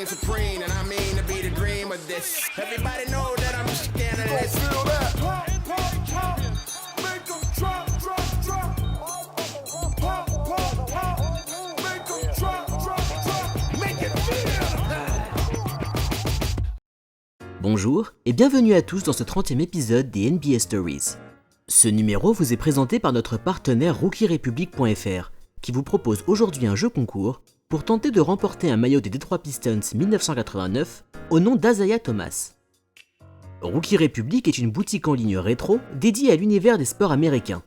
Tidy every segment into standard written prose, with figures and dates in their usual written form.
Supreme, and I mean to be the dream of this. Everybody know that I'm scandalous. Feel that? Pop, pop, pop. Make 'em drop, drop, drop. Pop, pop, pop. Make 'em drop, drop, drop. Make it feel. Bonjour et bienvenue à tous dans ce 30e épisode des NBA Stories. Ce numéro vous est présenté par notre partenaire RookieRepublic.fr qui vous propose aujourd'hui un jeu concours pour tenter de remporter un maillot des Detroit Pistons 1989 au nom d'Isaiah Thomas. Rookie Republic est une boutique en ligne rétro dédiée à l'univers des sports américains.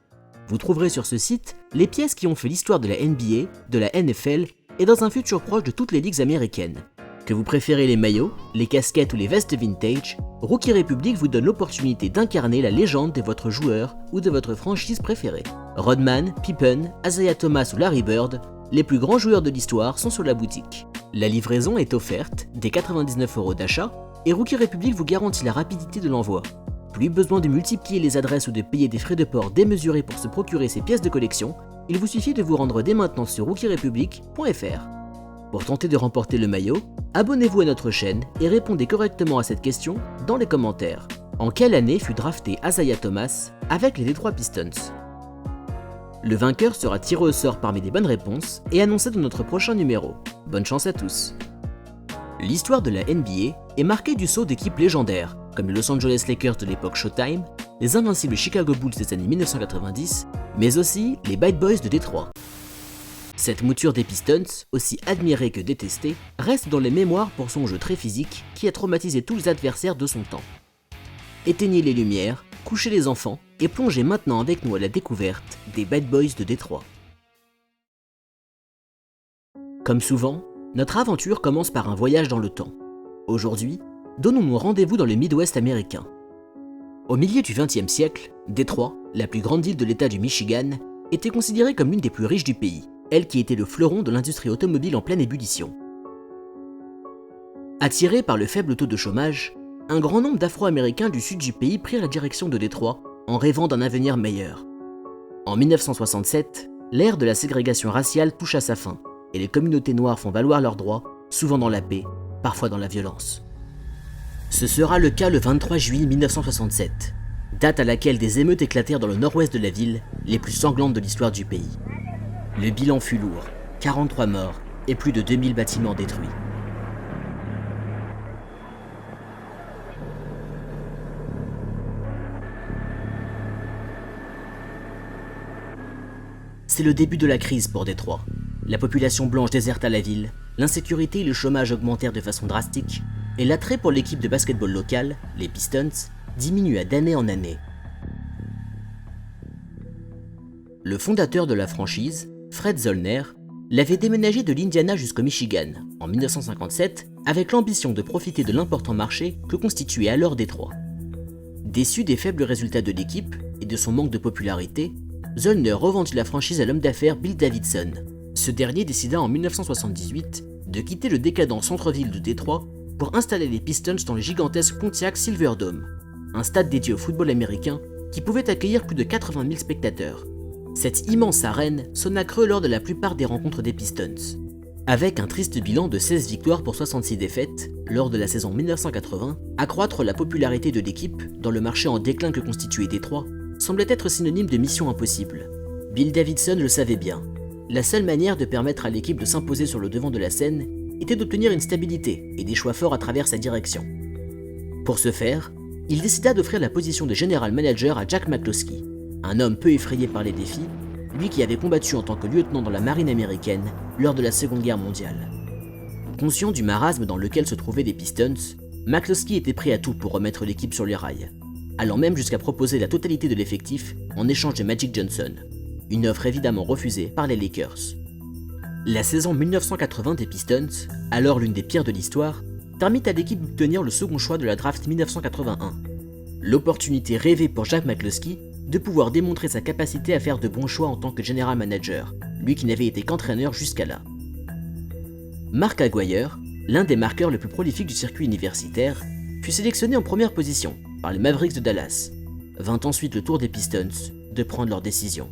Vous trouverez sur ce site les pièces qui ont fait l'histoire de la NBA, de la NFL et dans un futur proche de toutes les ligues américaines. Que vous préférez les maillots, les casquettes ou les vestes vintage, Rookie Republic vous donne l'opportunité d'incarner la légende de votre joueur ou de votre franchise préférée. Rodman, Pippen, Isaiah Thomas ou Larry Bird, les plus grands joueurs de l'histoire sont sur la boutique. La livraison est offerte dès 99€ d'achat et Rookie Republic vous garantit la rapidité de l'envoi. Plus besoin de multiplier les adresses ou de payer des frais de port démesurés pour se procurer ces pièces de collection, il vous suffit de vous rendre dès maintenant sur RookieRepublic.fr. Pour tenter de remporter le maillot, abonnez-vous à notre chaîne et répondez correctement à cette question dans les commentaires. En quelle année fut drafté Isaiah Thomas avec les Detroit Pistons ? Le vainqueur sera tiré au sort parmi les bonnes réponses et annoncé dans notre prochain numéro. Bonne chance à tous. L'histoire de la NBA est marquée du saut d'équipes légendaires, comme les Los Angeles Lakers de l'époque Showtime, les invincibles Chicago Bulls des années 1990, mais aussi les Bad Boys de Détroit. Cette mouture des Pistons, aussi admirée que détestée, reste dans les mémoires pour son jeu très physique qui a traumatisé tous les adversaires de son temps. Éteignez les lumières, couchez les enfants et plongez maintenant avec nous à la découverte des Bad Boys de Détroit. Comme souvent, notre aventure commence par un voyage dans le temps. Aujourd'hui, donnons-nous rendez-vous dans le Midwest américain. Au milieu du XXe siècle, Détroit, la plus grande ville de l'État du Michigan, était considérée comme l'une des plus riches du pays, elle qui était le fleuron de l'industrie automobile en pleine ébullition. Attirés par le faible taux de chômage, un grand nombre d'Afro-Américains du sud du pays prirent la direction de Détroit en rêvant d'un avenir meilleur. En 1967, l'ère de la ségrégation raciale touche à sa fin et les communautés noires font valoir leurs droits, souvent dans la paix, parfois dans la violence. Ce sera le cas le 23 juillet 1967, date à laquelle des émeutes éclatèrent dans le nord-ouest de la ville, les plus sanglantes de l'histoire du pays. Le bilan fut lourd, 43 morts et plus de 2000 bâtiments détruits. C'est le début de la crise pour Détroit. La population blanche déserta la ville, l'insécurité et le chômage augmentèrent de façon drastique, et l'attrait pour l'équipe de basketball locale, les Pistons, diminua d'année en année. Le fondateur de la franchise, Fred Zollner, l'avait déménagé de l'Indiana jusqu'au Michigan, en 1957, avec l'ambition de profiter de l'important marché que constituait alors Détroit. Déçu des faibles résultats de l'équipe et de son manque de popularité, Zollner revendit la franchise à l'homme d'affaires Bill Davidson. Ce dernier décida en 1978 de quitter le décadent centre-ville de Détroit pour installer les Pistons dans le gigantesque Pontiac Silverdome, un stade dédié au football américain qui pouvait accueillir plus de 80 000 spectateurs. Cette immense arène sonna creux lors de la plupart des rencontres des Pistons. Avec un triste bilan de 16 victoires pour 66 défaites lors de la saison 1980, accroître la popularité de l'équipe dans le marché en déclin que constituait Détroit semblait être synonyme de mission impossible. Bill Davidson le savait bien. La seule manière de permettre à l'équipe de s'imposer sur le devant de la scène était d'obtenir une stabilité et des choix forts à travers sa direction. Pour ce faire, il décida d'offrir la position de general manager à Jack McCloskey, un homme peu effrayé par les défis, lui qui avait combattu en tant que lieutenant dans la marine américaine lors de la Seconde Guerre mondiale. Conscient du marasme dans lequel se trouvaient les Pistons, McCloskey était prêt à tout pour remettre l'équipe sur les rails, allant même jusqu'à proposer la totalité de l'effectif en échange de Magic Johnson, une offre évidemment refusée par les Lakers. La saison 1980 des Pistons, alors l'une des pires de l'histoire, permit à l'équipe d'obtenir le second choix de la draft 1981. L'opportunité rêvée pour Jack McCloskey de pouvoir démontrer sa capacité à faire de bons choix en tant que general manager, lui qui n'avait été qu'entraîneur jusqu'à là. Mark Aguirre, l'un des marqueurs les plus prolifiques du circuit universitaire, fut sélectionné en première position par les Mavericks de Dallas. Vint ensuite le tour des Pistons de prendre leur décision.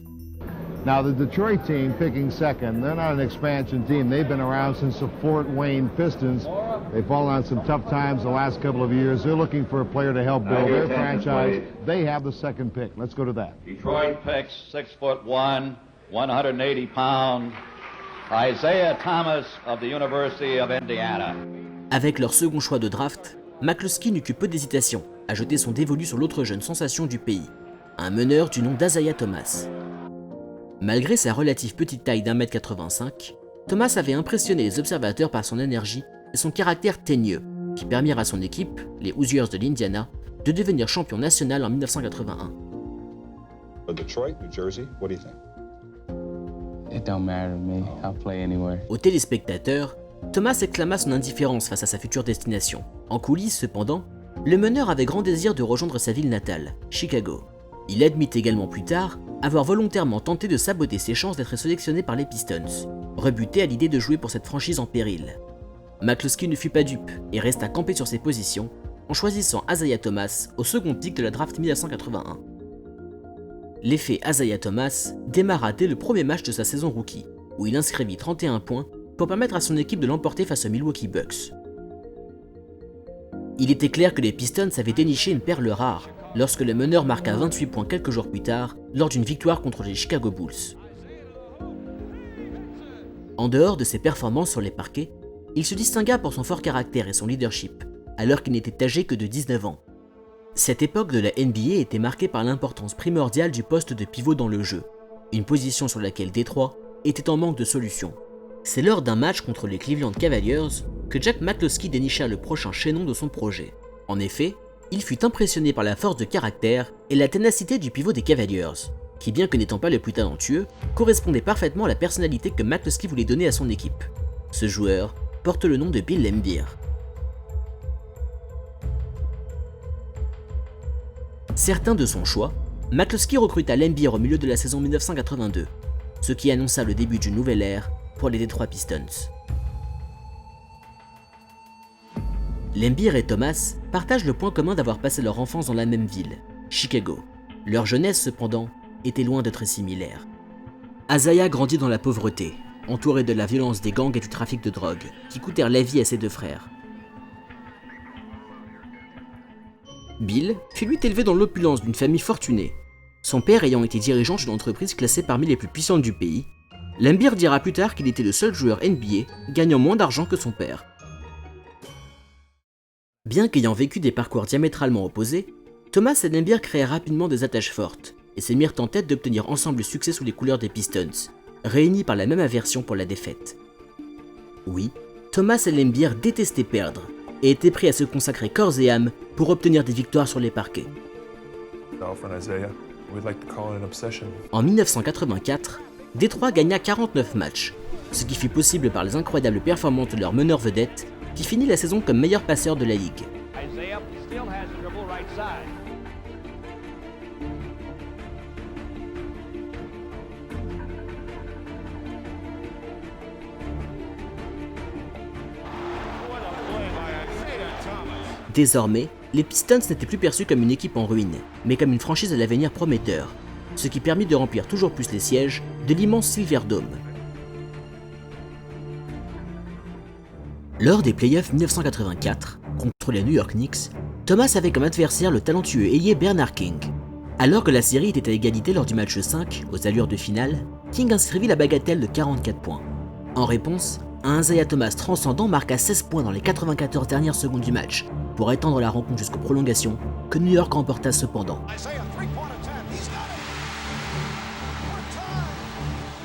Now, the Detroit team picking second, they're not an expansion team. They've been around since the Fort Wayne Pistons. They've fallen on some tough times the last couple of years. They're looking for a player to help build their franchise. They have the second pick. Let's go to that. Detroit picks 6'1", 180 pounds, Isaiah Thomas of the University of Indiana. Avec leur second choix de draft, McCloskey n'eut que peu d'hésitation à jeter son dévolu sur l'autre jeune sensation du pays, un meneur du nom d'Isaiah Thomas. Malgré sa relative petite taille d'1m85, Thomas avait impressionné les observateurs par son énergie et son caractère teigneux, qui permirent à son équipe, les Hoosiers de l'Indiana, de devenir champion national en 1981. Detroit, New Jersey, what do you think? It don't matter to me. I'll play anywhere. Aux téléspectateurs, Thomas exclama son indifférence face à sa future destination. En coulisses, cependant, le meneur avait grand désir de rejoindre sa ville natale, Chicago. Il admit également plus tard avoir volontairement tenté de saboter ses chances d'être sélectionné par les Pistons, rebuté à l'idée de jouer pour cette franchise en péril. McCloskey ne fut pas dupe et resta campé sur ses positions en choisissant Isaiah Thomas au second pick de la draft 1981. L'effet Isaiah Thomas démarra dès le premier match de sa saison rookie, où il inscrivit 31 points pour permettre à son équipe de l'emporter face aux Milwaukee Bucks. Il était clair que les Pistons avaient déniché une perle rare lorsque le meneur marqua 28 points quelques jours plus tard lors d'une victoire contre les Chicago Bulls. En dehors de ses performances sur les parquets, il se distingua pour son fort caractère et son leadership, alors qu'il n'était âgé que de 19 ans. Cette époque de la NBA était marquée par l'importance primordiale du poste de pivot dans le jeu, une position sur laquelle Détroit était en manque de solutions. C'est lors d'un match contre les Cleveland Cavaliers que Jack McCloskey dénicha le prochain chaînon de son projet. En effet, il fut impressionné par la force de caractère et la ténacité du pivot des Cavaliers, qui bien que n'étant pas le plus talentueux, correspondait parfaitement à la personnalité que McCloskey voulait donner à son équipe. Ce joueur porte le nom de Bill Laimbeer. Certain de son choix, McCloskey recruta Laimbeer au milieu de la saison 1982, ce qui annonça le début d'une nouvelle ère pour les Detroit Pistons. Laimbeer et Thomas partagent le point commun d'avoir passé leur enfance dans la même ville, Chicago. Leur jeunesse, cependant, était loin d'être similaire. Isaiah grandit dans la pauvreté, entouré de la violence des gangs et du trafic de drogue, qui coûtèrent la vie à ses deux frères. Bill fut lui élevé dans l'opulence d'une famille fortunée. Son père ayant été dirigeant d'une entreprise classée parmi les plus puissantes du pays, Laimbeer dira plus tard qu'il était le seul joueur NBA gagnant moins d'argent que son père. Bien qu'ayant vécu des parcours diamétralement opposés, Thomas et Laimbeer créèrent rapidement des attaches fortes et se mirent en tête d'obtenir ensemble le succès sous les couleurs des Pistons, réunis par la même aversion pour la défaite. Oui, Thomas et Laimbeer détestaient perdre et étaient prêts à se consacrer corps et âme pour obtenir des victoires sur les parquets. En 1984, Détroit gagna 49 matchs, ce qui fut possible par les incroyables performances de leur meneur vedette, qui finit la saison comme meilleur passeur de la ligue. Désormais, les Pistons n'étaient plus perçus comme une équipe en ruine, mais comme une franchise à l'avenir prometteur, ce qui permit de remplir toujours plus les sièges de l'immense Silverdome. Lors des playoffs 1984, contre les New York Knicks, Thomas avait comme adversaire le talentueux ailier Bernard King. Alors que la série était à égalité lors du match 5, aux allures de finale, King inscrivit la bagatelle de 44 points. En réponse, un Isaiah Thomas transcendant marqua 16 points dans les 94 dernières secondes du match, pour étendre la rencontre jusqu'aux prolongations, que New York remporta cependant.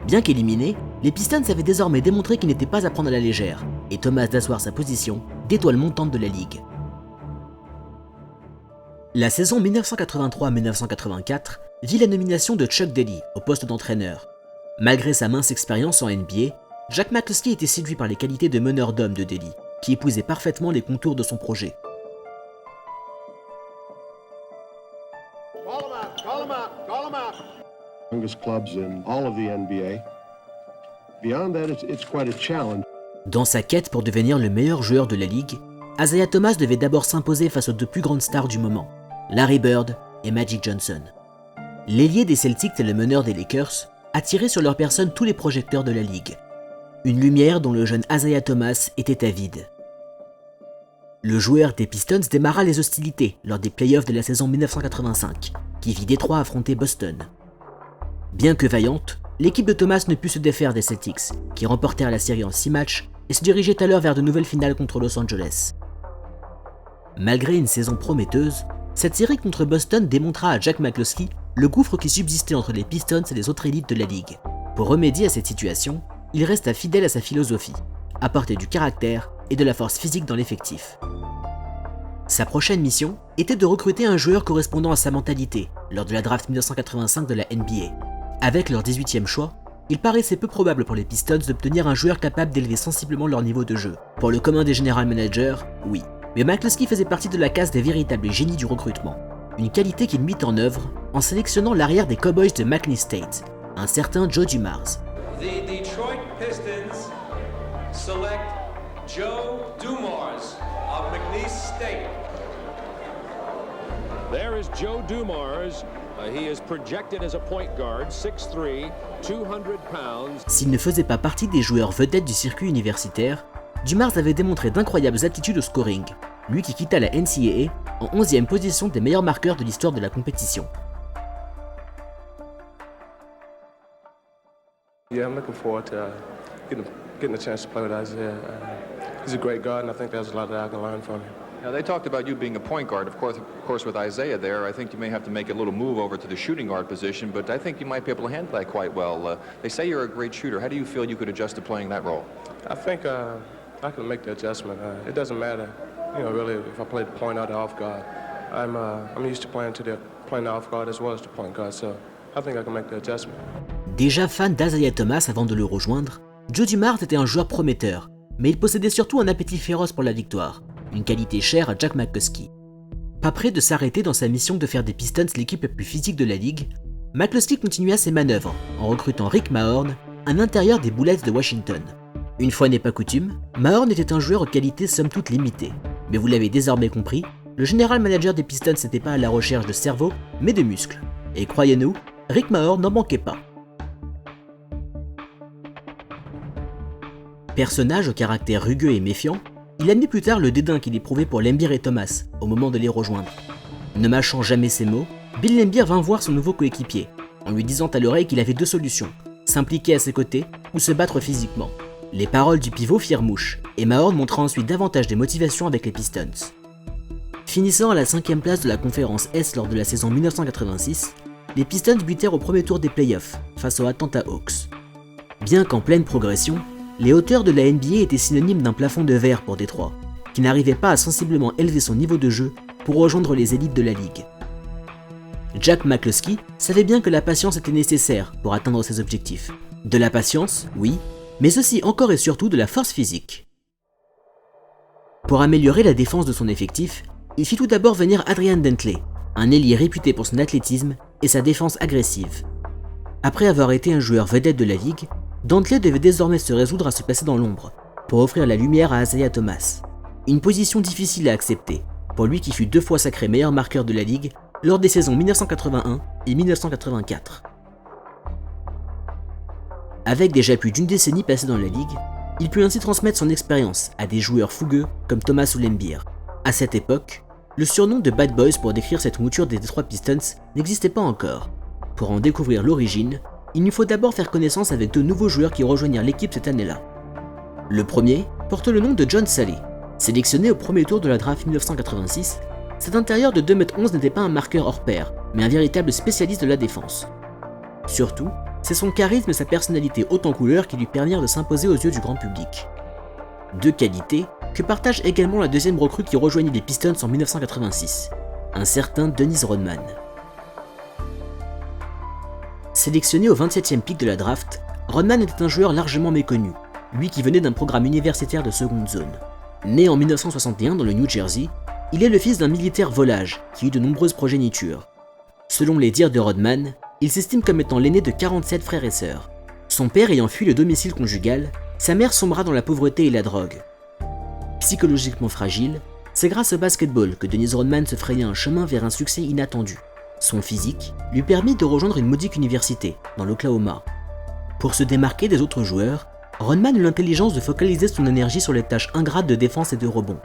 Bien qu'éliminés, les Pistons avaient désormais démontré qu'ils n'étaient pas à prendre à la légère, et Thomas d'asseoir sa position d'étoile montante de la ligue. La saison 1983-1984 vit la nomination de Chuck Daly au poste d'entraîneur. Malgré sa mince expérience en NBA, Jack McCloskey était séduit par les qualités de meneur d'homme de Daly, qui épousait parfaitement les contours de son projet. Youngest clubs in all of the NBA. Beyond that, it's quite a challenge. Dans sa quête pour devenir le meilleur joueur de la ligue, Isaiah Thomas devait d'abord s'imposer face aux deux plus grandes stars du moment, Larry Bird et Magic Johnson. L'ailier des Celtics et le meneur des Lakers attiraient sur leur personne tous les projecteurs de la ligue. Une lumière dont le jeune Isaiah Thomas était avide. Le joueur des Pistons démarra les hostilités lors des playoffs de la saison 1985, qui vit Détroit affronter Boston. Bien que vaillante, l'équipe de Thomas ne put se défaire des Celtics, qui remportèrent la série en 6 matchs et se dirigeaient alors vers de nouvelles finales contre Los Angeles. Malgré une saison prometteuse, cette série contre Boston démontra à Jack McCloskey le gouffre qui subsistait entre les Pistons et les autres élites de la ligue. Pour remédier à cette situation, il resta fidèle à sa philosophie, apporter du caractère et de la force physique dans l'effectif. Sa prochaine mission était de recruter un joueur correspondant à sa mentalité lors de la draft 1985 de la NBA. Avec leur 18e choix, il paraissait peu probable pour les Pistons d'obtenir un joueur capable d'élever sensiblement leur niveau de jeu. Pour le commun des general managers, oui. Mais McCloskey faisait partie de la caste des véritables génies du recrutement. Une qualité qu'il mit en œuvre en sélectionnant l'arrière des Cowboys de McNeese State, un certain Joe Dumars. The Detroit Pistons select Joe Dumars of McNeese State. There is Joe Dumars. He is projected as a point guard, 6'3", 200 pounds. S'il ne faisait pas partie des joueurs vedettes du circuit universitaire, Dumars avait démontré d'incroyables aptitudes au scoring, lui qui quitta la NCAA en 11e position des meilleurs marqueurs de l'histoire de la compétition. Yeah, I'm looking forward to getting a chance to play with Isaiah. He's a great guard, and I think there's a lot that I can learn from him. Now, they talked about you being a point guard. Of course, with Isaiah there, I think you may have to make a little move over to the shooting guard position, but I think you might be able to handle that quite well. They say you're a great shooter. How do you feel you could adjust to playing that role? I think I can make the adjustment. It doesn't matter, really, if I play the point or the off guard. I'm used to playing the off guard as well as the point guard, so I think I can make the adjustment. Déjà fan d'Isaiah Thomas avant de le rejoindre, Joe Dumars était un joueur prometteur, mais il possédait surtout un appétit féroce pour la victoire, une qualité chère à Jack McCloskey. Pas prêt de s'arrêter dans sa mission de faire des Pistons l'équipe la plus physique de la ligue, McCloskey continua ses manœuvres en recrutant Rick Mahorn, un intérieur des Bullets de Washington. Une fois n'est pas coutume, Mahorn était un joueur aux qualités somme toute limitées, mais vous l'avez désormais compris, le général manager des Pistons n'était pas à la recherche de cerveau, mais de muscles. Et croyez-nous, Rick Mahorn n'en manquait pas. Personnage au caractère rugueux et méfiant, il admit plus tard le dédain qu'il éprouvait pour Laimbeer et Thomas au moment de les rejoindre. Ne mâchant jamais ses mots, Bill Laimbeer vint voir son nouveau coéquipier, en lui disant à l'oreille qu'il avait deux solutions, s'impliquer à ses côtés ou se battre physiquement. Les paroles du pivot firent mouche, et Mahorn montra ensuite davantage des motivations avec les Pistons. Finissant à la 5e place de la conférence S lors de la saison 1986, les Pistons butèrent au premier tour des playoffs, face aux Atlanta Hawks. Bien qu'en pleine progression, les hauteurs de la NBA étaient synonymes d'un plafond de verre pour Détroit, qui n'arrivait pas à sensiblement élever son niveau de jeu pour rejoindre les élites de la ligue. Jack McCloskey savait bien que la patience était nécessaire pour atteindre ses objectifs. De la patience, oui, mais aussi encore et surtout de la force physique. Pour améliorer la défense de son effectif, il fit tout d'abord venir Adrian Dantley, un ailier réputé pour son athlétisme et sa défense agressive. Après avoir été un joueur vedette de la ligue, Dantley devait désormais se résoudre à se placer dans l'ombre, pour offrir la lumière à Isaiah Thomas. Une position difficile à accepter, pour lui qui fut 2 fois sacré meilleur marqueur de la ligue lors des saisons 1981 et 1984. Avec déjà plus d'une décennie passée dans la ligue, il put ainsi transmettre son expérience à des joueurs fougueux comme Thomas ou Laimbeer. À cette époque, le surnom de Bad Boys pour décrire cette mouture des Detroit Pistons n'existait pas encore. Pour en découvrir l'origine, il nous faut d'abord faire connaissance avec 2 nouveaux joueurs qui rejoignirent l'équipe cette année-là. Le premier porte le nom de John Salley. Sélectionné au premier tour de la draft 1986, cet intérieur de 2,11 m n'était pas un marqueur hors pair, mais un véritable spécialiste de la défense. Surtout, c'est son charisme et sa personnalité haute en couleur qui lui permirent de s'imposer aux yeux du grand public. 2 qualités que partage également la deuxième recrue qui rejoignit les Pistons en 1986, un certain Dennis Rodman. Sélectionné au 27e pick de la draft, Rodman était un joueur largement méconnu, lui qui venait d'un programme universitaire de seconde zone. Né en 1961 dans le New Jersey, il est le fils d'un militaire volage qui eut de nombreuses progénitures. Selon les dires de Rodman, il s'estime comme étant l'aîné de 47 frères et sœurs. Son père ayant fui le domicile conjugal, sa mère sombra dans la pauvreté et la drogue. Psychologiquement fragile, c'est grâce au basketball que Dennis Rodman se fraya un chemin vers un succès inattendu. Son physique lui permit de rejoindre une modique université, dans l'Oklahoma. Pour se démarquer des autres joueurs, Rodman eut l'intelligence de focaliser son énergie sur les tâches ingrates de défense et de rebond.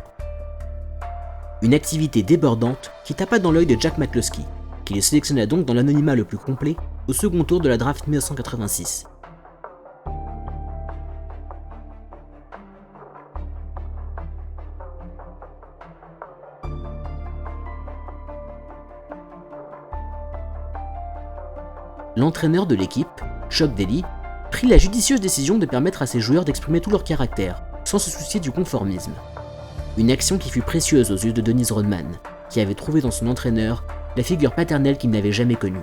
Une activité débordante qui tapa dans l'œil de Jack McCloskey, qui les sélectionna donc dans l'anonymat le plus complet au second tour de la draft 1986. L'entraîneur de l'équipe, Chuck Daly, prit la judicieuse décision de permettre à ses joueurs d'exprimer tout leur caractère, sans se soucier du conformisme. Une action qui fut précieuse aux yeux de Dennis Rodman, qui avait trouvé dans son entraîneur la figure paternelle qu'il n'avait jamais connue.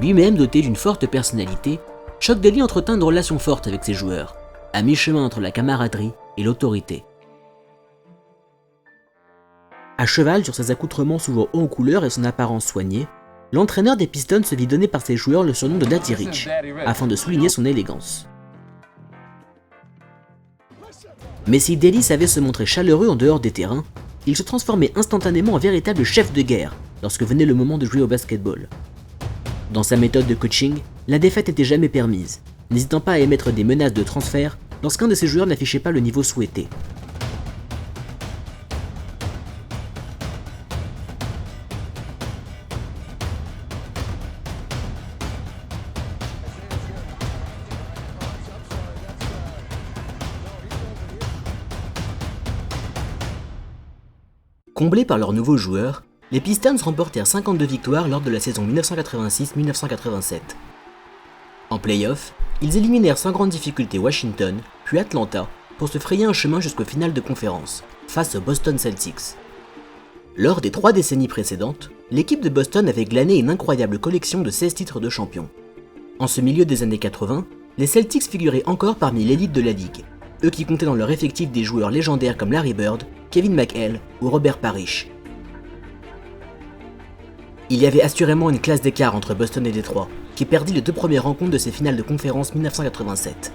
Lui-même doté d'une forte personnalité, Chuck Daly entretint une relation forte avec ses joueurs, à mi-chemin entre la camaraderie et l'autorité. À cheval sur ses accoutrements souvent hauts en couleur et son apparence soignée, l'entraîneur des Pistons se vit donner par ses joueurs le surnom de Daddy Rich, afin de souligner son élégance. Mais si Daly savait se montrer chaleureux en dehors des terrains, il se transformait instantanément en véritable chef de guerre lorsque venait le moment de jouer au basketball. Dans sa méthode de coaching, la défaite n'était jamais permise, n'hésitant pas à émettre des menaces de transfert lorsqu'un de ses joueurs n'affichait pas le niveau souhaité. Comblés par leurs nouveaux joueurs, les Pistons remportèrent 52 victoires lors de la saison 1986-1987. En play-off, ils éliminèrent sans grande difficulté Washington, puis Atlanta, pour se frayer un chemin jusqu'aux finales de conférence, face aux Boston Celtics. Lors des 3 décennies précédentes, l'équipe de Boston avait glané une incroyable collection de 16 titres de champion. En ce milieu des années 80, les Celtics figuraient encore parmi l'élite de la ligue, eux qui comptaient dans leur effectif des joueurs légendaires comme Larry Bird, Kevin McHale ou Robert Parrish. Il y avait assurément une classe d'écart entre Boston et Détroit, qui perdit les 2 premières rencontres de ces finales de conférence 1987.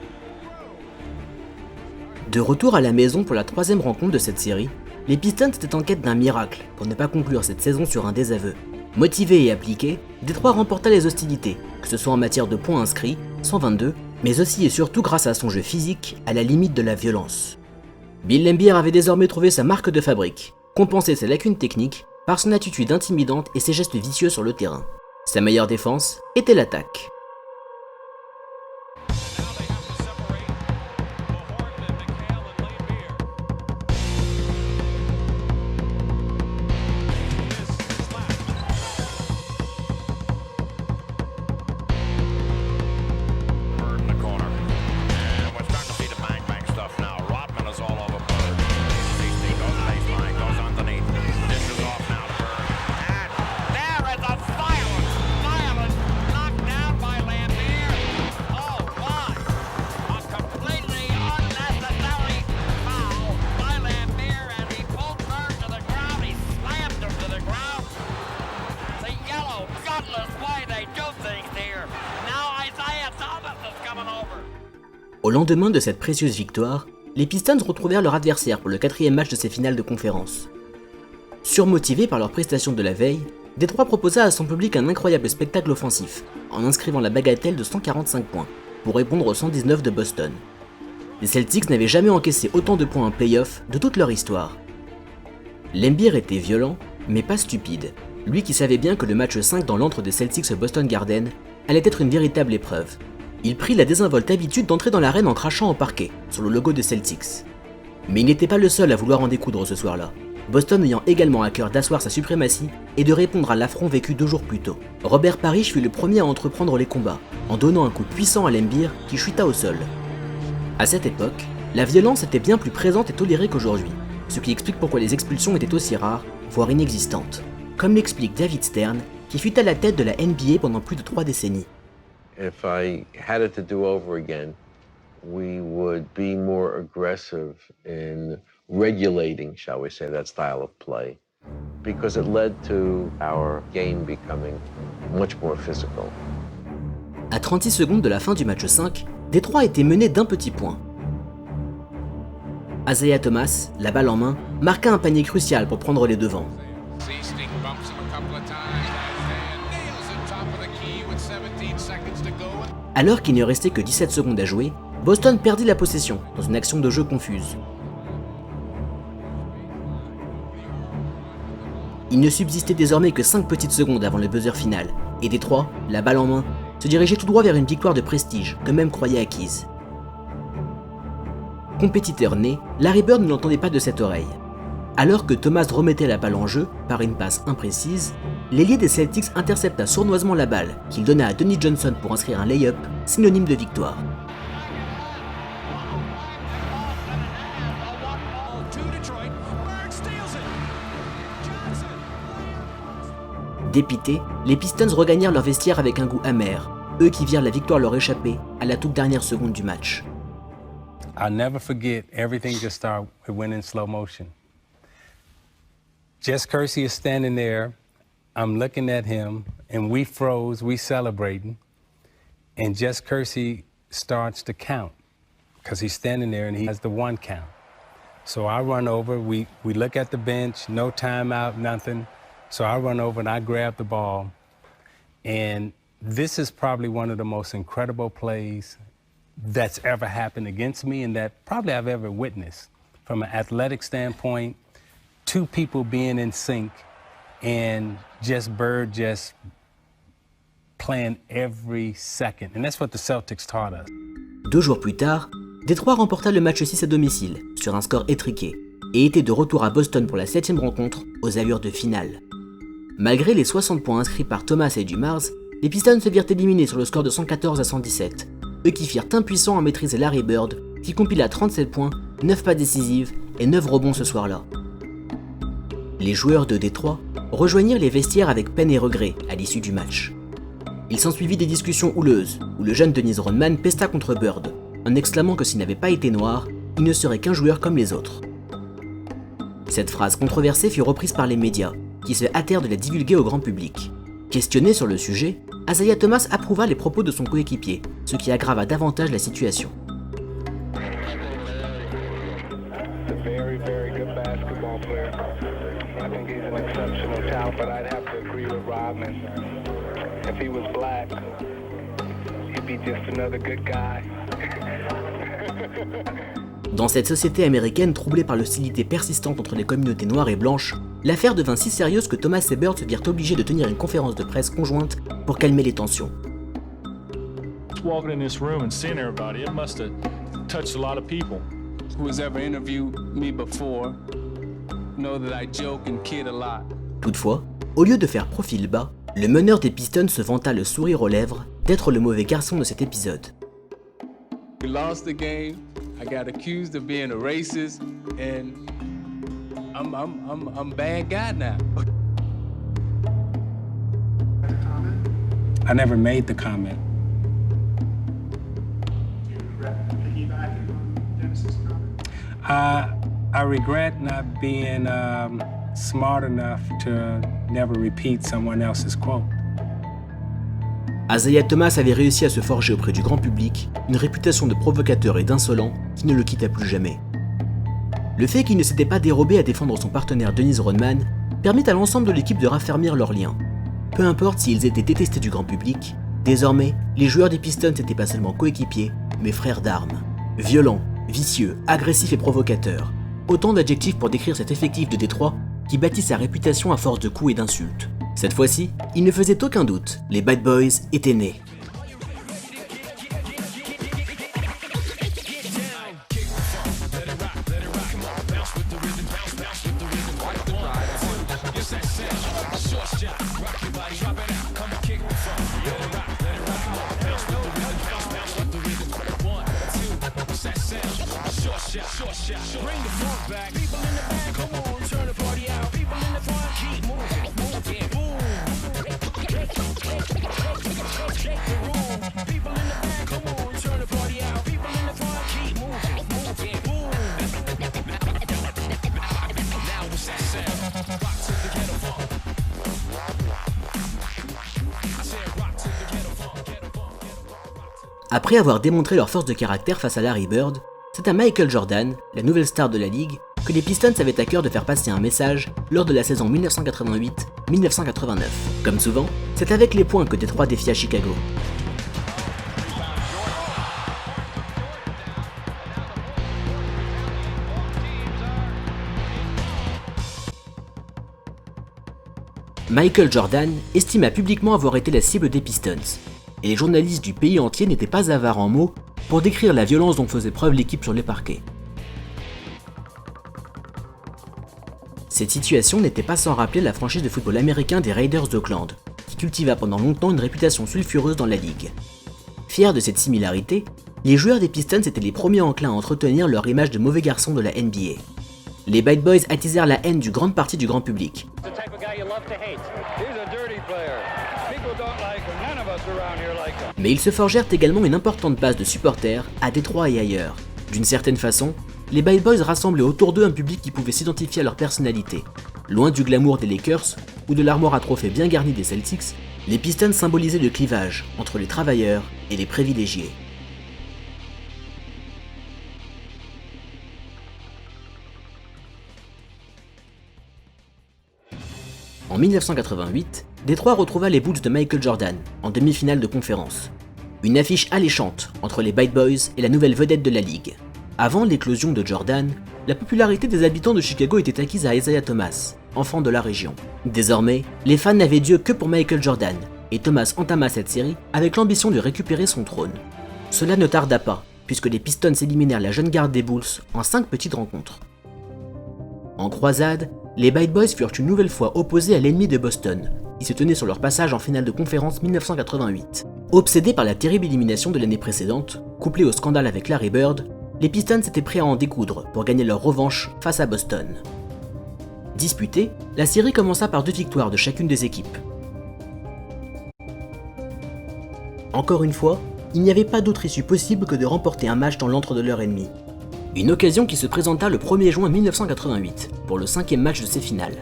De retour à la maison pour la 3e rencontre de cette série, les Pistons étaient en quête d'un miracle pour ne pas conclure cette saison sur un désaveu. Motivé et appliqué, Détroit remporta les hostilités, que ce soit en matière de points inscrits, 122, mais aussi et surtout grâce à son jeu physique à la limite de la violence. Bill Laimbeer avait désormais trouvé sa marque de fabrique, compensé ses lacunes techniques par son attitude intimidante et ses gestes vicieux sur le terrain. Sa meilleure défense était l'attaque. Au lendemain de cette précieuse victoire, les Pistons retrouvèrent leur adversaire pour le 4e match de ces finales de conférence. Surmotivés par leurs prestations de la veille, Détroit proposa à son public un incroyable spectacle offensif, en inscrivant la bagatelle de 145 points, pour répondre aux 119 de Boston. Les Celtics n'avaient jamais encaissé autant de points en play-off de toute leur histoire. Laimbeer était violent, mais pas stupide, lui qui savait bien que le match 5 dans l'antre des Celtics au Boston Garden allait être une véritable épreuve. Il prit la désinvolte habitude d'entrer dans l'arène en crachant en parquet, sur le logo des Celtics. Mais il n'était pas le seul à vouloir en découdre ce soir-là, Boston ayant également à cœur d'asseoir sa suprématie et de répondre à l'affront vécu 2 jours plus tôt. Robert Parrish fut le premier à entreprendre les combats, en donnant un coup puissant à Laimbeer qui chuta au sol. À cette époque, la violence était bien plus présente et tolérée qu'aujourd'hui, ce qui explique pourquoi les expulsions étaient aussi rares, voire inexistantes. Comme l'explique David Stern, qui fut à la tête de la NBA pendant plus de 3 décennies. If I had it to do over again, we would be more aggressive in regulating, shall we say, that style of play, because it led to our game becoming much more physical. À 36 secondes de la fin du match 5, Détroit était mené d'un petit point. Isaiah Thomas, la balle en main, marqua un panier crucial pour prendre les devants. Alors qu'il ne restait que 17 secondes à jouer, Boston perdit la possession dans une action de jeu confuse. Il ne subsistait désormais que 5 petites secondes avant le buzzer final, et Détroit, la balle en main, se dirigeait tout droit vers une victoire de prestige qu'eux-mêmes croyaient acquise. Compétiteur né, Larry Bird ne l'entendait pas de cette oreille. Alors que Thomas remettait la balle en jeu par une passe imprécise, l'ailier des Celtics intercepta sournoisement la balle qu'il donna à Dennis Johnson pour inscrire un lay-up, synonyme de victoire. Dépités, les Pistons regagnèrent leur vestiaire avec un goût amer, eux qui virent la victoire leur échapper à la toute dernière seconde du match. I'll never forget, everything just started, it went in slow motion. Jess Kersey is standing there, I'm looking at him, and we froze, we celebrating, and Jess Kersey starts to count, because he's standing there and he has the 1 count. So I run over, we look at the bench, no timeout, nothing. So I run over and I grab the ball, and this is probably one of the most incredible plays that's ever happened against me and that probably I've ever witnessed. From an athletic standpoint, 2 people being in sync and Bird just playing every second. And that's what the Celtics taught us. 2 jours plus tard, Détroit remporta le match 6 à domicile sur un score étriqué et était de retour à Boston pour la 7e rencontre aux allures de finale. Malgré les 60 points inscrits par Thomas et Dumars, les Pistons se virent éliminés sur le score de 114 à 117, eux qui firent impuissants à maîtriser Larry Bird, qui compila 37 points, 9 passes décisives et 9 rebonds ce soir-là. Les joueurs de Détroit rejoignirent les vestiaires avec peine et regret à l'issue du match. Il s'ensuivit des discussions houleuses, où le jeune Dennis Rodman pesta contre Bird, en exclamant que s'il n'avait pas été noir, il ne serait qu'un joueur comme les autres. Cette phrase controversée fut reprise par les médias, qui se hâtèrent de la divulguer au grand public. Questionné sur le sujet, Isaiah Thomas approuva les propos de son coéquipier, ce qui aggrava davantage la situation. Dans cette société américaine troublée par l'hostilité persistante entre les communautés noires et blanches, l'affaire devint si sérieuse que Thomas et Bird se virent obligés de tenir une conférence de presse conjointe pour calmer les tensions. Walking in this room and seeing everybody, it must have touched a lot of people. Who's ever interviewed me before know that I joke and kid a lot. Toutefois, au lieu de faire profil bas, le meneur des Pistons se vanta le sourire aux lèvres d'être le mauvais garçon de cet épisode. We lost the game. I got accused of being a racist, and I'm bad guy now. I never made the comment. Do you regret piggybacking on Dennis's comment? I regret not being smart enough to never repeat someone else's quote. Isaiah Thomas avait réussi à se forger auprès du grand public une réputation de provocateur et d'insolent qui ne le quitta plus jamais. Le fait qu'il ne s'était pas dérobé à défendre son partenaire Dennis Rodman permit à l'ensemble de l'équipe de raffermir leurs liens. Peu importe s'ils étaient détestés du grand public, désormais, les joueurs des Pistons n'étaient pas seulement coéquipiers, mais frères d'armes. Violents, vicieux, agressifs et provocateurs. Autant d'adjectifs pour décrire cet effectif de Détroit qui bâtit sa réputation à force de coups et d'insultes. Cette fois-ci, il ne faisait aucun doute, les Bad Boys étaient nés. Après avoir démontré leur force de caractère face à Larry Bird, c'est à Michael Jordan, la nouvelle star de la ligue, que les Pistons avaient à cœur de faire passer un message lors de la saison 1988-1989. Comme souvent, c'est avec les points que Détroit défia Chicago. Michael Jordan estima publiquement avoir été la cible des Pistons, et les journalistes du pays entier n'étaient pas avares en mots pour décrire la violence dont faisait preuve l'équipe sur les parquets. Cette situation n'était pas sans rappeler la franchise de football américain des Raiders d'Oakland, qui cultiva pendant longtemps une réputation sulfureuse dans la ligue. Fiers de cette similarité, les joueurs des Pistons étaient les premiers enclins à entretenir leur image de mauvais garçons de la NBA. Les Bad Boys attisèrent la haine d'une grande partie du grand public. Mais ils se forgèrent également une importante base de supporters à Détroit et ailleurs. D'une certaine façon, les Bad Boys rassemblaient autour d'eux un public qui pouvait s'identifier à leur personnalité. Loin du glamour des Lakers ou de l'armoire à trophées bien garnie des Celtics, les Pistons symbolisaient le clivage entre les travailleurs et les privilégiés. En 1988, Détroit retrouva les Bulls de Michael Jordan en demi-finale de conférence. Une affiche alléchante entre les Bad Boys et la nouvelle vedette de la ligue. Avant l'éclosion de Jordan, la popularité des habitants de Chicago était acquise à Isaiah Thomas, enfant de la région. Désormais, les fans n'avaient Dieu que pour Michael Jordan, et Thomas entama cette série avec l'ambition de récupérer son trône. Cela ne tarda pas, puisque les Pistons éliminèrent la jeune garde des Bulls en 5 petites rencontres. En croisade, les Bad Boys furent une nouvelle fois opposés à l'ennemi de Boston, qui se tenait sur leur passage en finale de conférence 1988. Obsédés par la terrible élimination de l'année précédente, couplée au scandale avec Larry Bird, les Pistons étaient prêts à en découdre pour gagner leur revanche face à Boston. Disputée, la série commença par 2 victoires de chacune des équipes. Encore une fois, il n'y avait pas d'autre issue possible que de remporter un match dans l'antre de leur ennemi. Une occasion qui se présenta le 1er juin 1988, pour le 5e match de ces finales.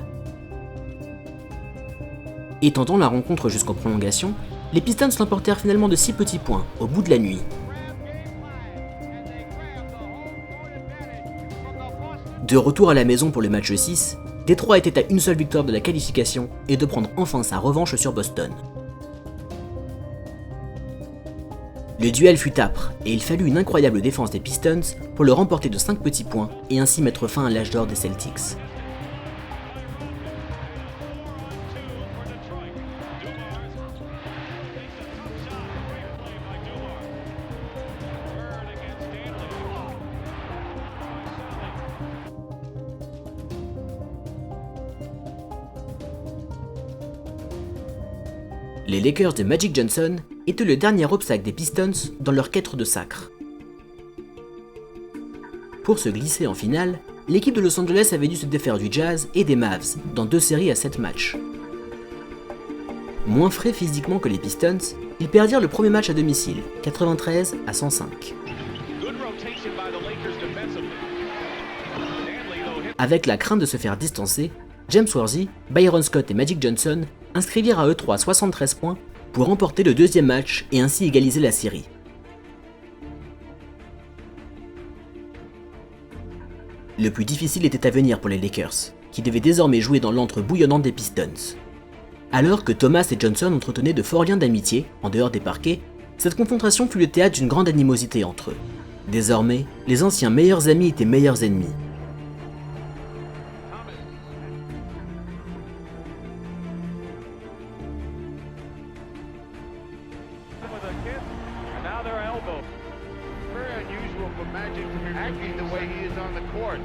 Étendant la rencontre jusqu'en prolongation, les Pistons l'emportèrent finalement de 6 petits points, au bout de la nuit. De retour à la maison pour le match 6, Détroit était à une seule victoire de la qualification et de prendre enfin sa revanche sur Boston. Le duel fut âpre et il fallut une incroyable défense des Pistons pour le remporter de 5 petits points et ainsi mettre fin à l'âge d'or des Celtics. Les Lakers de Magic Johnson étaient le dernier obstacle des Pistons dans leur quête de sacre. Pour se glisser en finale, l'équipe de Los Angeles avait dû se défaire du Jazz et des Mavs dans 2 séries à 7 matchs. Moins frais physiquement que les Pistons, ils perdirent le premier match à domicile, 93-105. Avec la crainte de se faire distancer, James Worthy, Byron Scott et Magic Johnson inscrivirent à eux 3 73 points pour remporter le 2e match et ainsi égaliser la série. Le plus difficile était à venir pour les Lakers, qui devaient désormais jouer dans l'antre bouillonnant des Pistons. Alors que Thomas et Johnson entretenaient de forts liens d'amitié, en dehors des parquets, cette confrontation fut le théâtre d'une grande animosité entre eux. Désormais, les anciens meilleurs amis étaient meilleurs ennemis.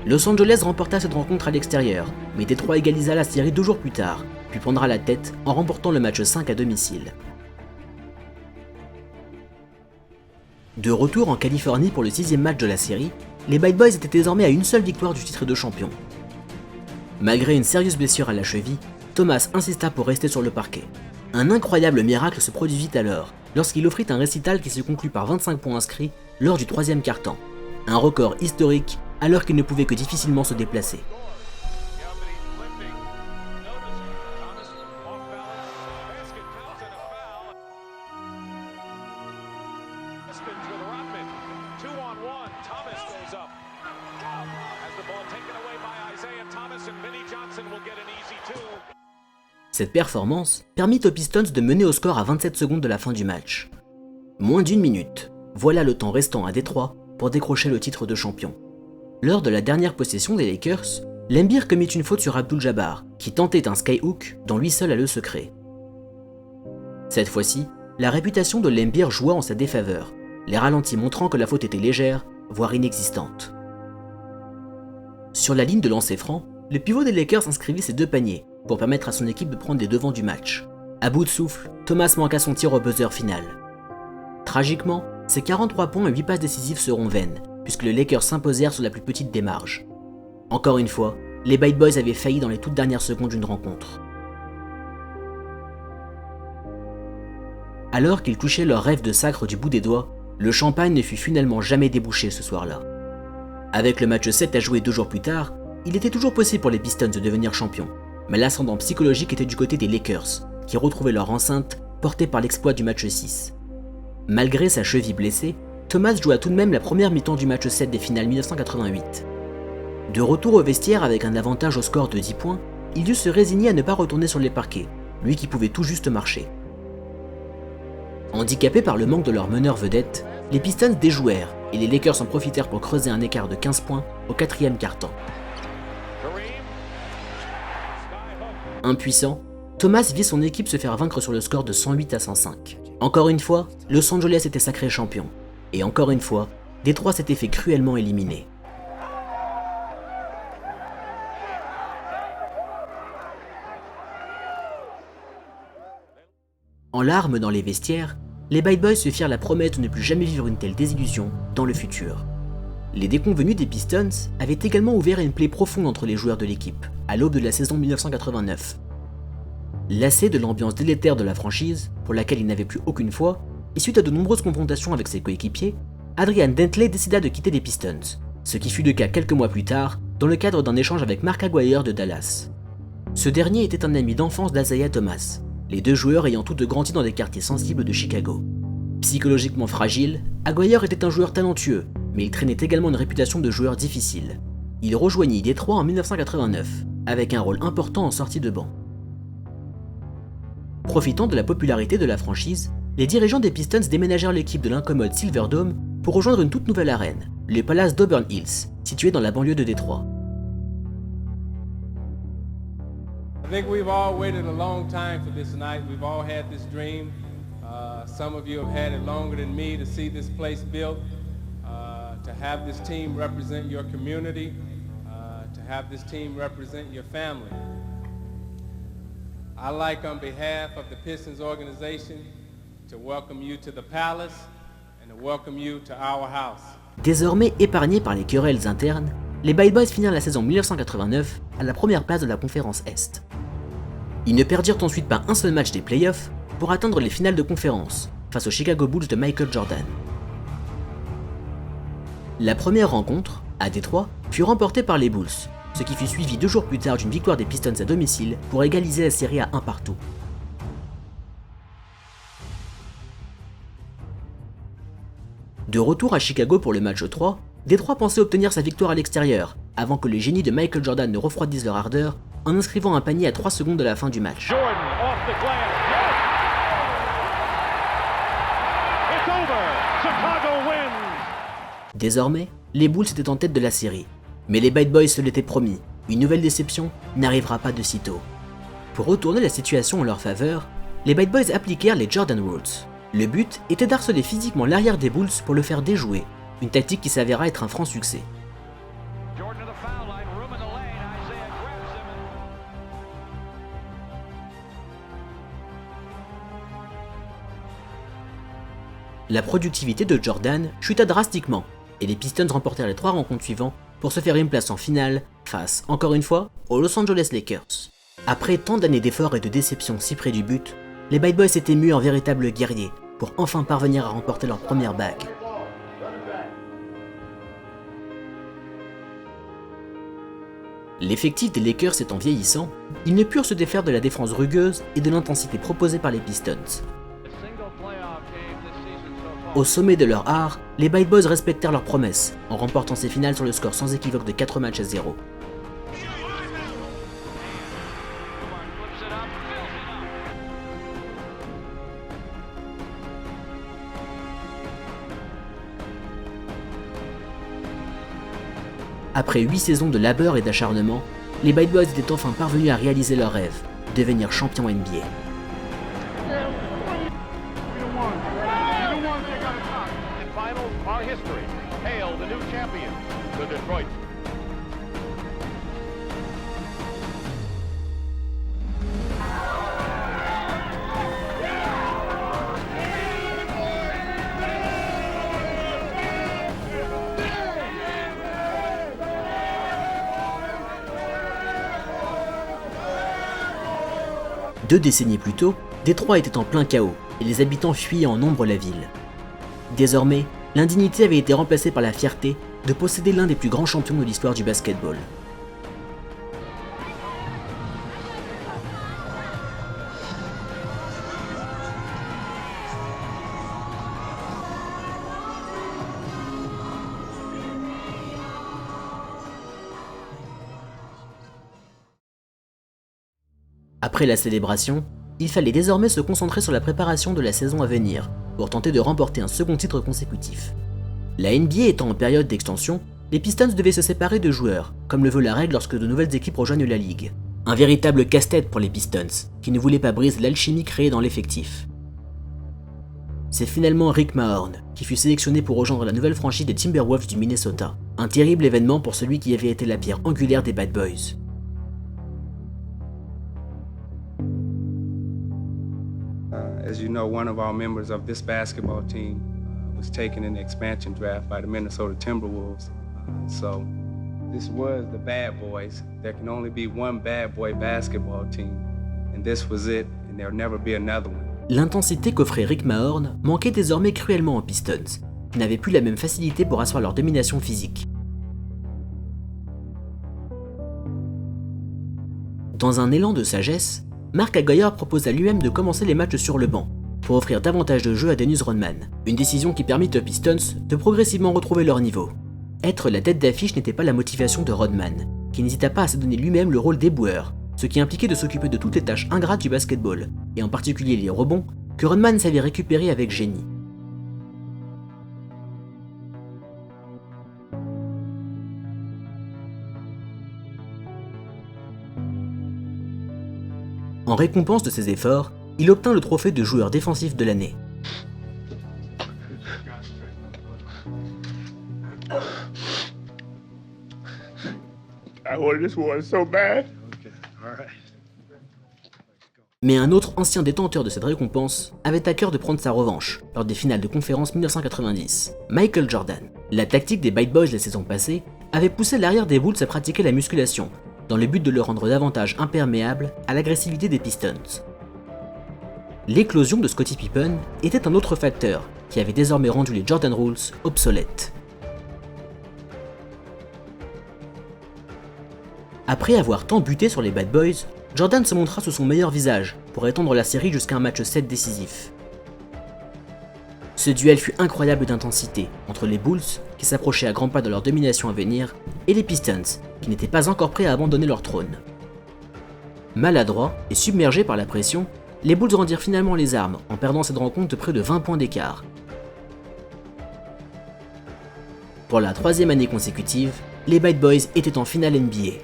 Los Angeles remporta cette rencontre à l'extérieur, mais Détroit égalisa la série 2 jours plus tard, puis prendra la tête en remportant le match 5 à domicile. De retour en Californie pour le 6e match de la série, les Bad Boys étaient désormais à une seule victoire du titre de champion. Malgré une sérieuse blessure à la cheville, Thomas insista pour rester sur le parquet. Un incroyable miracle se produisit alors, lorsqu'il offrit un récital qui se conclut par 25 points inscrits lors du 3e quart-temps. Un record historique alors qu'il ne pouvait que difficilement se déplacer. Cette performance permit aux Pistons de mener au score à 27 secondes de la fin du match. Moins d'1 minute, voilà le temps restant à Détroit pour décrocher le titre de champion. Lors de la dernière possession des Lakers, l'Embir commit une faute sur Abdul-Jabbar, qui tentait un skyhook dont lui seul a le secret. Cette fois-ci, la réputation de l'Embir joua en sa défaveur, les ralentis montrant que la faute était légère, voire inexistante. Sur la ligne de lancer franc, le pivot des Lakers inscrivit ses 2 paniers pour permettre à son équipe de prendre les devants du match. À bout de souffle, Thomas manqua son tir au buzzer final. Tragiquement, ses 43 points et 8 passes décisives seront vaines, puisque les Lakers s'imposèrent sur la plus petite des marges. Encore une fois, les Bad Boys avaient failli dans les toutes dernières secondes d'une rencontre. Alors qu'ils touchaient leur rêve de sacre du bout des doigts, le champagne ne fut finalement jamais débouché ce soir-là. Avec le match 7 à jouer 2 jours plus tard, il était toujours possible pour les Pistons de devenir champions, mais l'ascendant psychologique était du côté des Lakers, qui retrouvaient leur enceinte portée par l'exploit du match 6. Malgré sa cheville blessée, Thomas joua tout de même la première mi-temps du match 7 des finales 1988. De retour au vestiaire avec un avantage au score de 10 points, il dut se résigner à ne pas retourner sur les parquets, lui qui pouvait tout juste marcher. Handicapés par le manque de leur meneur vedette, les Pistons déjouèrent et les Lakers en profitèrent pour creuser un écart de 15 points au 4e quart-temps. Impuissant, Thomas vit son équipe se faire vaincre sur le score de 108 à 105. Encore une fois, Los Angeles était sacré champion. Et encore une fois, Détroit s'était fait cruellement éliminer. En larmes dans les vestiaires, les Bad Boys se firent la promesse de ne plus jamais vivre une telle désillusion dans le futur. Les déconvenus des Pistons avaient également ouvert une plaie profonde entre les joueurs de l'équipe, à l'aube de la saison 1989. Lassé de l'ambiance délétère de la franchise, pour laquelle il n'avait plus aucune foi, et suite à de nombreuses confrontations avec ses coéquipiers, Adrian Dantley décida de quitter les Pistons, ce qui fut le cas quelques mois plus tard, dans le cadre d'un échange avec Mark Aguirre de Dallas. Ce dernier était un ami d'enfance d'Isaiah Thomas, les 2 joueurs ayant tous grandi dans des quartiers sensibles de Chicago. Psychologiquement fragile, Aguirre était un joueur talentueux, mais il traînait également une réputation de joueur difficile. Il rejoignit Détroit en 1989, avec un rôle important en sortie de banc. Profitant de la popularité de la franchise, les dirigeants des Pistons déménagèrent l'équipe de l'incommode Silverdome pour rejoindre une toute nouvelle arène, le Palace d'Auburn Hills, situé dans la banlieue de Détroit. I think we've all waited a long time for this night. We've all had this dream. Some of you have had it longer than me to see this place built, to have this team represent your community, to have this team represent your family. I'd like, on behalf of the Pistons organization, to welcome you to the Palace and to welcome you to our house. Désormais épargnés par les querelles internes, les Bad Boys finirent la saison 1989 à la première place de la conférence Est. Ils ne perdirent ensuite pas un seul match des playoffs pour atteindre les finales de conférence face aux Chicago Bulls de Michael Jordan. La première rencontre, à Détroit, fut remportée par les Bulls, ce qui fut suivi 2 jours plus tard d'une victoire des Pistons à domicile pour égaliser la série à 1-1. De retour à Chicago pour le match 3, Détroit pensait obtenir sa victoire à l'extérieur, avant que les génies de Michael Jordan ne refroidissent leur ardeur en inscrivant un panier à 3 secondes de la fin du match. Désormais, les Bulls étaient en tête de la série, mais les Bad Boys se l'étaient promis, une nouvelle déception n'arrivera pas de sitôt. Pour retourner la situation en leur faveur, les Bad Boys appliquèrent les Jordan Rules. Le but était d'harceler physiquement l'arrière des Bulls pour le faire déjouer, une tactique qui s'avéra être un franc succès. La productivité de Jordan chuta drastiquement, et les Pistons remportèrent les 3 rencontres suivantes pour se faire une place en finale face, encore une fois, aux Los Angeles Lakers. Après tant d'années d'efforts et de déceptions si près du but, les Bad Boys s'étaient mus en véritables guerriers pour enfin parvenir à remporter leur première bague. L'effectif des Lakers étant vieillissant, ils ne purent se défaire de la défense rugueuse et de l'intensité proposée par les Pistons. Au sommet de leur art, les Bad Boys respectèrent leurs promesses en remportant ces finales sur le score sans équivoque de 4 matchs à 0. Après 8 saisons de labeur et d'acharnement, les Bad Boys étaient enfin parvenus à réaliser leur rêve, devenir champions NBA. Deux décennies plus tôt, Détroit était en plein chaos et les habitants fuyaient en nombre la ville. Désormais, l'indignité avait été remplacée par la fierté de posséder l'un des plus grands champions de l'histoire du basketball. Après la célébration, il fallait désormais se concentrer sur la préparation de la saison à venir, pour tenter de remporter un second titre consécutif. La NBA étant en période d'extension, les Pistons devaient se séparer de joueurs, comme le veut la règle lorsque de nouvelles équipes rejoignent la ligue. Un véritable casse-tête pour les Pistons, qui ne voulaient pas briser l'alchimie créée dans l'effectif. C'est finalement Rick Mahorn qui fut sélectionné pour rejoindre la nouvelle franchise des Timberwolves du Minnesota. Un terrible événement pour celui qui avait été la pierre angulaire des Bad Boys. As you know, one of our members of this basketball team was taken in the expansion draft by the Minnesota Timberwolves. So this was the Bad Boys. There can only be one Bad Boy basketball team, and this was it, and there'll never be another one. L'intensité qu'offrait Rick Mahorn manquait désormais cruellement aux Pistons, qui n'avaient plus la même facilité pour asseoir leur domination physique. Dans un élan de sagesse, Mark Aguirre proposa lui-même de commencer les matchs sur le banc, pour offrir davantage de jeu à Dennis Rodman, une décision qui permit aux Pistons de progressivement retrouver leur niveau. Être la tête d'affiche n'était pas la motivation de Rodman, qui n'hésita pas à se donner lui-même le rôle d'éboueur, ce qui impliquait de s'occuper de toutes les tâches ingrates du basketball, et en particulier les rebonds, que Rodman savait récupérer avec génie. En récompense de ses efforts, il obtint le trophée de joueur défensif de l'année. Mais un autre ancien détenteur de cette récompense avait à cœur de prendre sa revanche lors des finales de conférence 1990, Michael Jordan. La tactique des Bad Boys la saison passée avait poussé l'arrière des Bulls à pratiquer la musculation, dans le but de le rendre davantage imperméable à l'agressivité des Pistons. L'éclosion de Scottie Pippen était un autre facteur qui avait désormais rendu les Jordan Rules obsolètes. Après avoir tant buté sur les Bad Boys, Jordan se montra sous son meilleur visage pour étendre la série jusqu'à un match 7 décisif. Ce duel fut incroyable d'intensité entre les Bulls, qui s'approchaient à grands pas de leur domination à venir, et les Pistons, qui n'étaient pas encore prêts à abandonner leur trône. Maladroits et submergés par la pression, les Bulls rendirent finalement les armes en perdant cette rencontre de près de 20 points d'écart. Pour la troisième année consécutive, les Bad Boys étaient en finale NBA.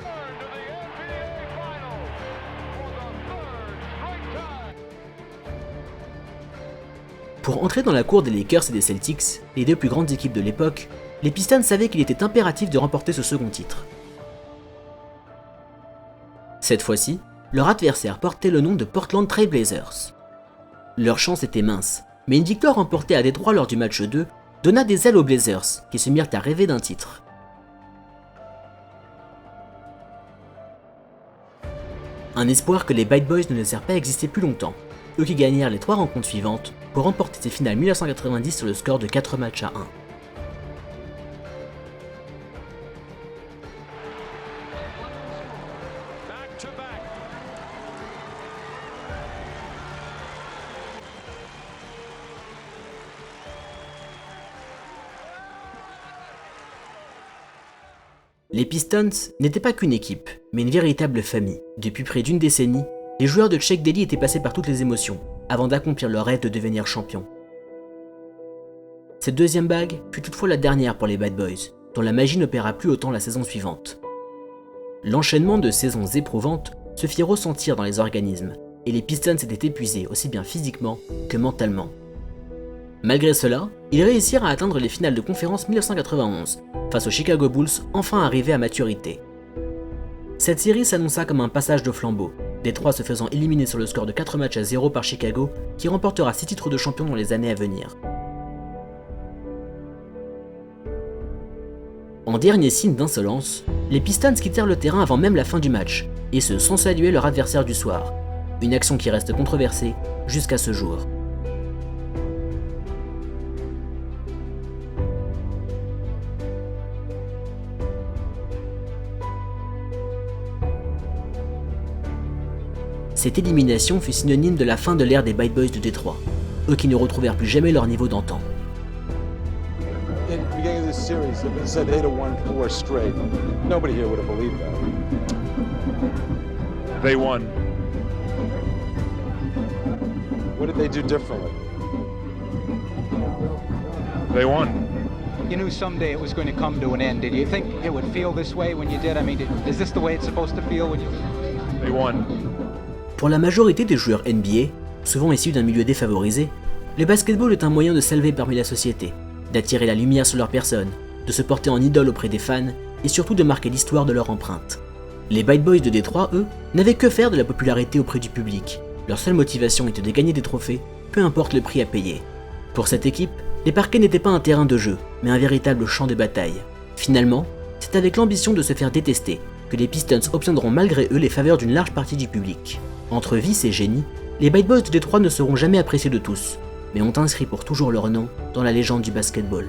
Pour entrer dans la cour des Lakers et des Celtics, les deux plus grandes équipes de l'époque, les Pistons savaient qu'il était impératif de remporter ce second titre. Cette fois-ci, leur adversaire portait le nom de Portland Trail Blazers. Leur chance était mince, mais une victoire remportée à Détroit lors du match 2 donna des ailes aux Blazers, qui se mirent à rêver d'un titre. Un espoir que les Bad Boys ne laissèrent pas exister plus longtemps, eux qui gagnèrent les 3 rencontres suivantes pour remporter ces finales 1990 sur le score de 4 matchs à 1. Les Pistons n'étaient pas qu'une équipe, mais une véritable famille. Depuis près d'une décennie, les joueurs de Chuck Daly étaient passés par toutes les émotions, avant d'accomplir leur rêve de devenir champion. Cette deuxième bague fut toutefois la dernière pour les Bad Boys, dont la magie n'opéra plus autant la saison suivante. L'enchaînement de saisons éprouvantes se fit ressentir dans les organismes, et les Pistons étaient épuisés aussi bien physiquement que mentalement. Malgré cela, ils réussirent à atteindre les finales de conférence 1991, face aux Chicago Bulls enfin arrivés à maturité. Cette série s'annonça comme un passage de flambeau, Détroit se faisant éliminer sur le score de 4-0 par Chicago, qui remportera 6 titres de champion dans les années à venir. En dernier signe d'insolence, les Pistons quittèrent le terrain avant même la fin du match, et ce sans saluer leur adversaire du soir, une action qui reste controversée jusqu'à ce jour. Cette élimination fut synonyme de la fin de l'ère des Bad Boys de Détroit, eux qui ne retrouvèrent plus jamais leur niveau d'antan. In the beginning of this series, if it said 8 won 4 straight, nobody here would have believed that. They won. What did they do differently? They won. You knew someday it was going to come to an end. Did you think it would feel this way when you did? I mean, is this the way it's supposed to feel when you... They won. Pour la majorité des joueurs NBA, souvent issus d'un milieu défavorisé, le basketball est un moyen de s'élever parmi la société, d'attirer la lumière sur leur personne, de se porter en idole auprès des fans et surtout de marquer l'histoire de leur empreinte. Les Bad Boys de Détroit, eux, n'avaient que faire de la popularité auprès du public. Leur seule motivation était de gagner des trophées, peu importe le prix à payer. Pour cette équipe, les parquets n'étaient pas un terrain de jeu, mais un véritable champ de bataille. Finalement, c'est avec l'ambition de se faire détester que les Pistons obtiendront malgré eux les faveurs d'une large partie du public. Entre vice et génie, les Bad Boys de Détroit ne seront jamais appréciés de tous, mais ont inscrit pour toujours leur nom dans la légende du basketball.